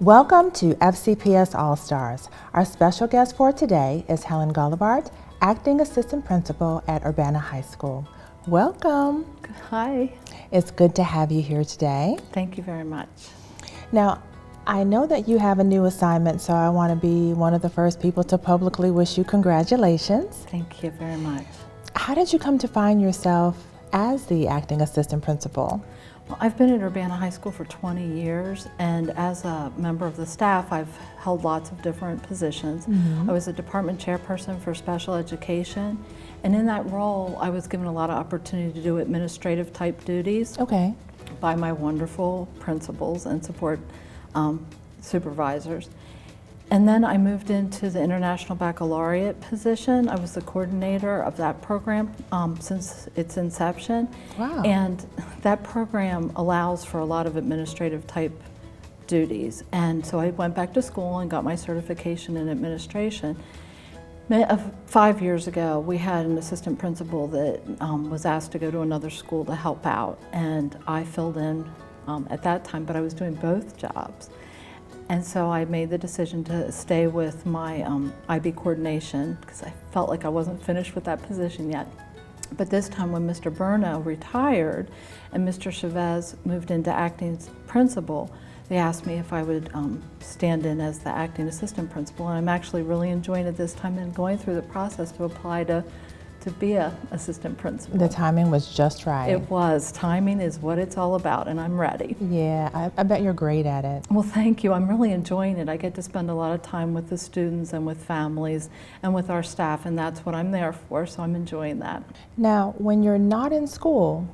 Welcome to FCPS All-Stars. Our special guest for today is Helen Golibart, Acting Assistant Principal at Urbana High School. Welcome. Hi. It's good to have you here today. Thank you very much. Now, I know that you have a new assignment, so I want to be one of the first people to publicly wish you congratulations. Thank you very much. How did you come to find yourself as the Acting Assistant Principal? Well, I've been at Urbana High School for 20 years, and as a member of the staff, I've held lots of different positions. I was a department chairperson for special education, and in that role, I was given a lot of opportunity to do administrative type duties by my wonderful principals and support supervisors. And then I moved into the International Baccalaureate position. I was the coordinator of that program since its inception. Wow. And that program allows for a lot of administrative type duties. And so I went back to school and got my certification in administration. 5 years ago, we had an assistant principal that was asked to go to another school to help out. And I filled in at that time, but I was doing both jobs. And so I made the decision to stay with my IB coordination because I felt like I wasn't finished with that position yet. But this time when Mr. Berna retired and Mr. Chavez moved into acting principal, they asked me if I would stand in as the acting assistant principal. And I'm actually really enjoying it this time and going through the process to apply to be an assistant principal. The timing was just right. It was. Timing is what it's all about, and I'm ready. Yeah, I bet you're great at it. Well, thank you. I'm really enjoying it. I get to spend a lot of time with the students and with families and with our staff, and that's what I'm there for, so I'm enjoying that. Now, when you're not in school,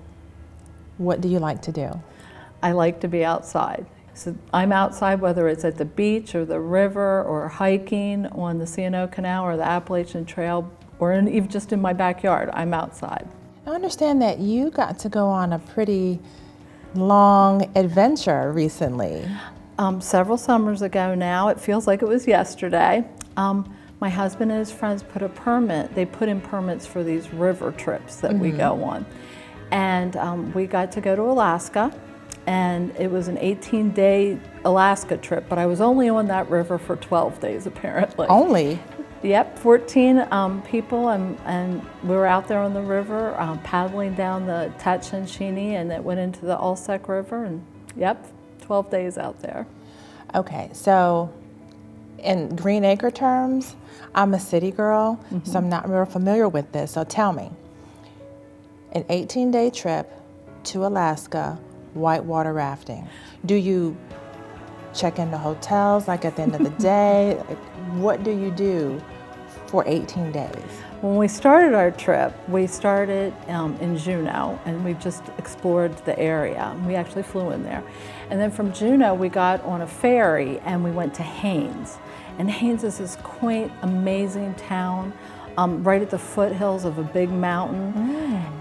what do you like to do? I like to be outside. So I'm outside, whether it's at the beach or the river or hiking on the C&O Canal or the Appalachian Trail, or even just in my backyard. I'm outside. I understand that you got to go on a pretty long adventure recently. Several summers ago now, it feels like it was yesterday. My husband and his friends put in permits for these river trips that we go on. And we got to go to Alaska, and it was an 18-day Alaska trip, but I was only on that river for 12 days apparently. Only? Yep, 14 people, and we were out there on the river paddling down the Tatchinchini, and it went into the Ulsec River, and yep, 12 days out there. Okay, so in Green Acre terms, I'm a city girl, so I'm not real familiar with this, so tell me, an 18-day trip to Alaska, whitewater rafting. Do you check into hotels like at the end of the day? What do you do for 18 days? When we started our trip, we started in Juneau, and we just explored the area. We actually flew in there. And then from Juneau, we got on a ferry and we went to Haines. And Haines is this quaint, amazing town right at the foothills of a big mountain.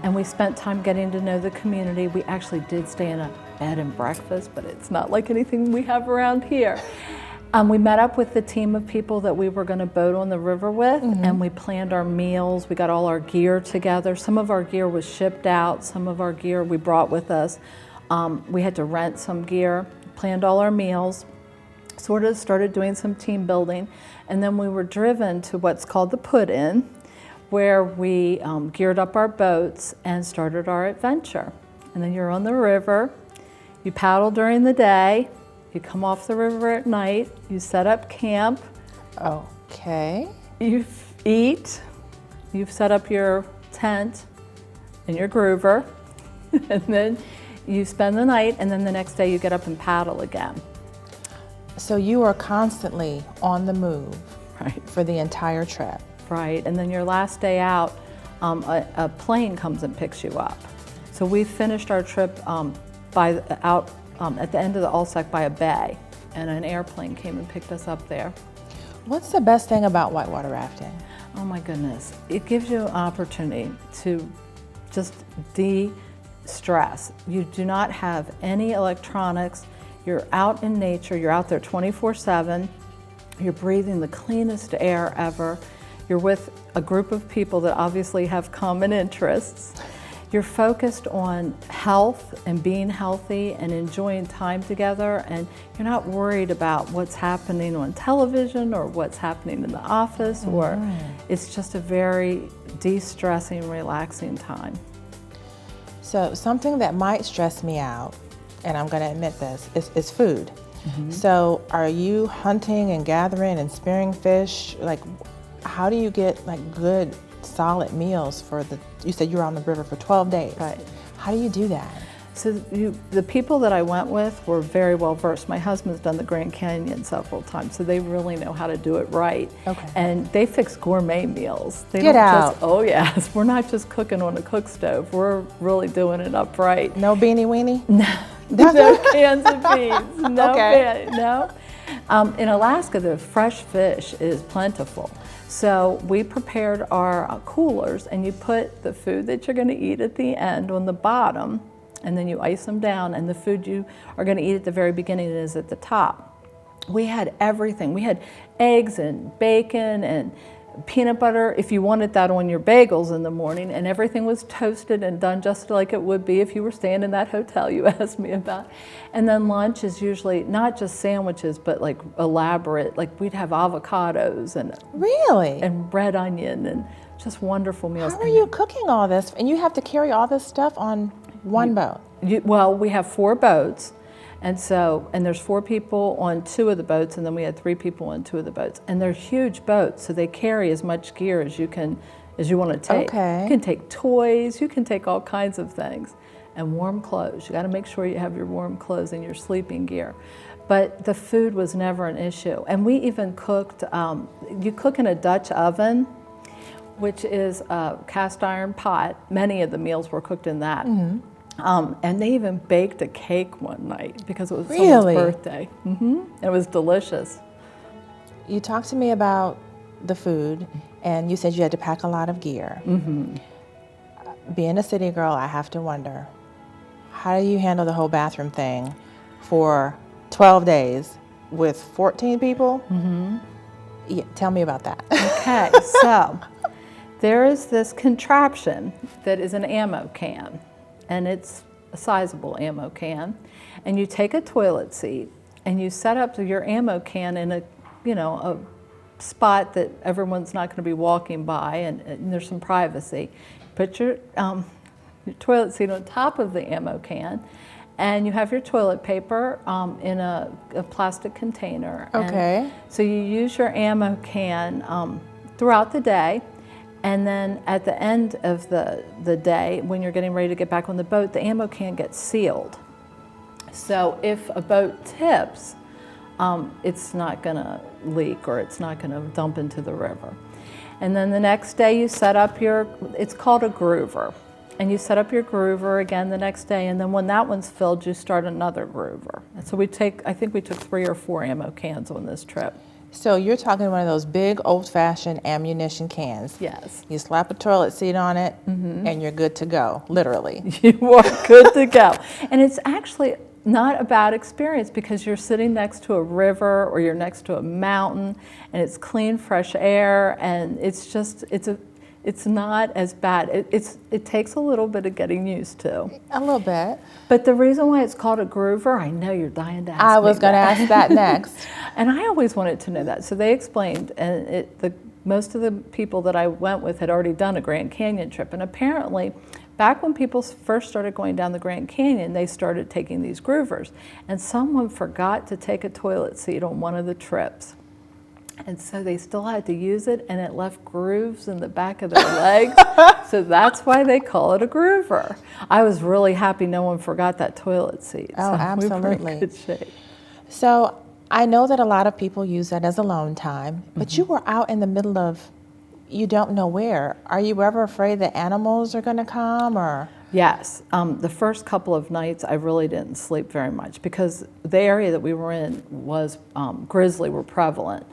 And we spent time getting to know the community. We actually did stay in a bed and breakfast, but it's not like anything we have around here. We met up with the team of people that we were going to boat on the river with, and we planned our meals. We got all our gear together. Some of our gear was shipped out. Some of our gear we brought with us. We had to rent some gear, planned all our meals, sort of started doing some team building, and then we were driven to what's called the put-in, where we geared up our boats and started our adventure. And then you're on the river, you paddle during the day, you come off the river at night, you set up camp. Okay. You eat, you've set up your tent and your groover, and then you spend the night, and then the next day you get up and paddle again. So you are constantly on the move for the entire trip. Right, and then your last day out, a plane comes and picks you up. So we finished our trip at the end of the Ulsec by a bay, and an airplane came and picked us up there. What's the best thing about whitewater rafting? Oh my goodness, it gives you an opportunity to just de-stress. You do not have any electronics. You're out in nature, you're out there 24/7, you're breathing the cleanest air ever, you're with a group of people that obviously have common interests. you're focused on health and being healthy and enjoying time together, and you're not worried about what's happening on television or what's happening in the office, or it's just a very de-stressing, relaxing time. So something that might stress me out, and I'm going to admit this, is food. So are you hunting and gathering and spearing fish? Like, how do you get like good solid meals for you said you were on the river for 12 days. Right. How do you do that? So the people that I went with were very well versed. My husband's done the Grand Canyon several times, so they really know how to do it right. Okay. And they fix gourmet meals. They Get don't out. Just, oh yes, we're not just cooking on a cook stove. We're really doing it upright. No beanie weenie? No cans of beans. No. Okay. No. In Alaska, the fresh fish is plentiful. So we prepared our coolers, and you put the food that you're going to eat at the end on the bottom, and then you ice them down, and the food you are going to eat at the very beginning is at the top. We had everything. We had eggs and bacon and peanut butter if you wanted that on your bagels in the morning, and everything was toasted and done just like it would be if you were staying in that hotel you asked me about. And then lunch is usually not just sandwiches, but like elaborate, like we'd have avocados and Really? and red onion and just wonderful meals. How are you cooking all this? And you have to carry all this stuff on one boat? Well, we have 4 boats. And there's 4 people on 2 of the boats, and then we had 3 people on 2 of the boats. And they're huge boats, so they carry as much gear as you want to take. Okay. You can take toys, you can take all kinds of things. And warm clothes. You got to make sure you have your warm clothes and your sleeping gear. But the food was never an issue. And we even cooked, you cook in a Dutch oven, which is a cast iron pot. Many of the meals were cooked in that. And they even baked a cake one night because it was someone's birthday. It was delicious. You talked to me about the food, and you said you had to pack a lot of gear. Being a city girl, I have to wonder, how do you handle the whole bathroom thing for 12 days with 14 people? Yeah, tell me about that. Okay, so there is this contraption that is an ammo can. And it's a sizable ammo can, and you take a toilet seat and you set up your ammo can in a spot that everyone's not going to be walking by, and there's some privacy. Put your toilet seat on top of the ammo can, and you have your toilet paper in a plastic container. Okay. And so you use your ammo can throughout the day. And then at the end of the day, when you're getting ready to get back on the boat, the ammo can gets sealed. So if a boat tips, it's not going to leak or it's not going to dump into the river. And then the next day you set up it's called a groover. And you set up your groover again the next day, and then when that one's filled, you start another groover. And so I think we took 3 or 4 ammo cans on this trip. So you're talking one of those big old-fashioned ammunition cans. Yes. You slap a toilet seat on it, and you're good to go, literally. You are good to go. And it's actually not a bad experience because you're sitting next to a river or you're next to a mountain, and it's clean, fresh air, and it's not as bad. It takes a little bit of getting used to. A little bit. But the reason why it's called a groover, I know you're dying to ask me. I was going to ask that next. And I always wanted to know that. So they explained, and most of the people that I went with had already done a Grand Canyon trip. And apparently, back when people first started going down the Grand Canyon, they started taking these groovers. And someone forgot to take a toilet seat on one of the trips. And so they still had to use it, and it left grooves in the back of their legs. So that's why they call it a groover. I was really happy no one forgot that toilet seat. Oh, so absolutely. We were in good shape. So I know that a lot of people use that as alone time, but you were out in the middle of, you don't know where. Are you ever afraid that animals are going to come, or? Yes. The first couple of nights I really didn't sleep very much because the area that we were in was grizzly were prevalent.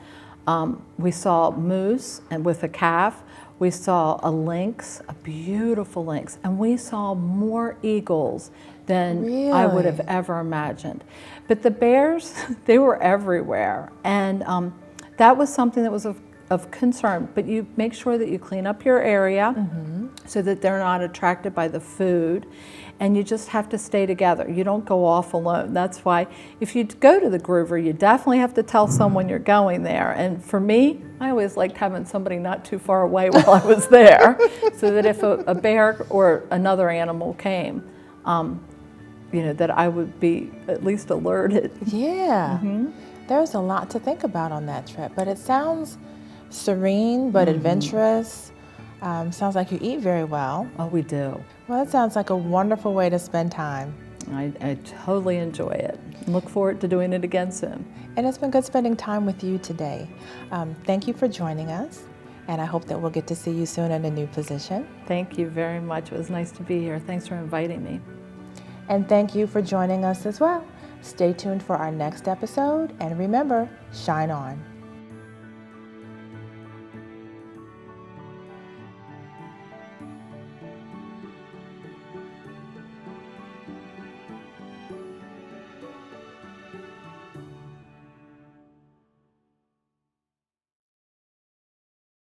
We saw moose and with a calf. We saw a lynx, a beautiful lynx, and we saw more eagles than I would have ever imagined. But the bears, they were everywhere, and that was something that was of concern. But you make sure that you clean up your area, so that they're not attracted by the food. And you just have to stay together. You don't go off alone. That's why if you go to the groover, you definitely have to tell someone you're going there. And for me, I always liked having somebody not too far away while I was there, so that if a bear or another animal came, you know, that I would be at least alerted. Yeah. There's a lot to think about on that trip, but it sounds serene but adventurous. Sounds like you eat very well. Oh, we do. Well, that sounds like a wonderful way to spend time. I totally enjoy it. Look forward to doing it again soon. And it's been good spending time with you today. Thank you for joining us, and I hope that we'll get to see you soon in a new position. Thank you very much. It was nice to be here. Thanks for inviting me. And thank you for joining us as well. Stay tuned for our next episode, and remember, shine on.